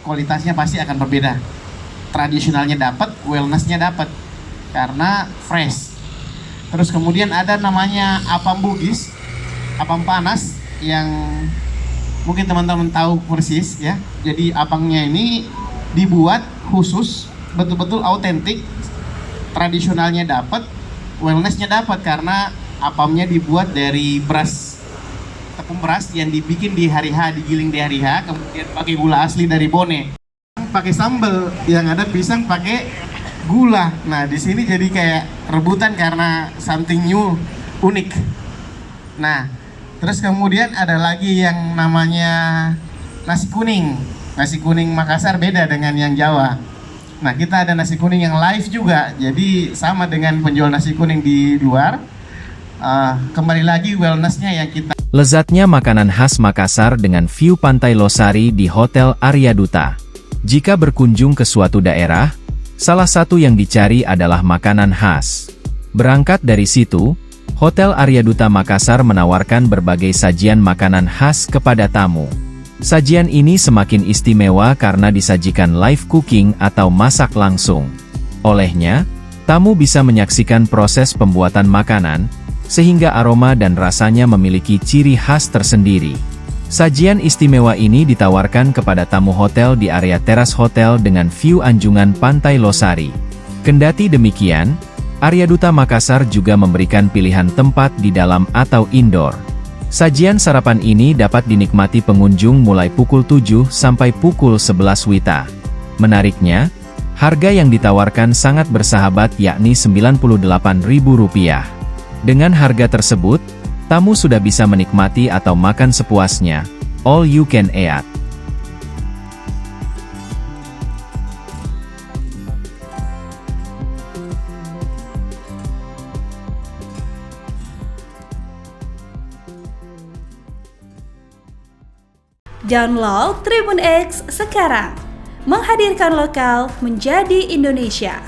kualitasnya pasti akan berbeda. Tradisionalnya dapat, wellnessnya dapat karena fresh. Terus kemudian ada namanya apam bugis, apam panas yang mungkin teman-teman tahu persis ya. Jadi apamnya ini dibuat khusus, betul-betul autentik, tradisionalnya dapat, wellnessnya dapat karena apamnya dibuat dari beras, tepung beras yang dibikin di hari H, digiling di hari H, kemudian pakai gula asli dari Bone. Pakai sambal, yang ada pisang pakai gula. Nah, di sini jadi kayak rebutan karena something new, unik. Nah, terus kemudian ada lagi yang namanya nasi kuning. Nasi kuning Makassar beda dengan yang Jawa. Nah, kita ada nasi kuning yang live juga. Jadi sama dengan penjual nasi kuning di luar. Kembali lagi wellnessnya yang kita. Lezatnya makanan khas Makassar dengan view Pantai Losari di Hotel Arya Duta. Jika berkunjung ke suatu daerah, salah satu yang dicari adalah makanan khas. Berangkat dari situ, Hotel Arya Duta Makassar menawarkan berbagai sajian makanan khas kepada tamu. Sajian ini semakin istimewa karena disajikan live cooking atau masak langsung. Olehnya, tamu bisa menyaksikan proses pembuatan makanan, sehingga aroma dan rasanya memiliki ciri khas tersendiri. Sajian istimewa ini ditawarkan kepada tamu hotel di area teras hotel dengan view anjungan Pantai Losari. Kendati demikian, Arya Duta Makassar juga memberikan pilihan tempat di dalam atau indoor. Sajian sarapan ini dapat dinikmati pengunjung mulai pukul 7 sampai pukul 11 WITA. Menariknya, harga yang ditawarkan sangat bersahabat yakni Rp98.000. Dengan harga tersebut, tamu sudah bisa menikmati atau makan sepuasnya, all you can eat. Download Tribun X sekarang, menghadirkan lokal menjadi Indonesia.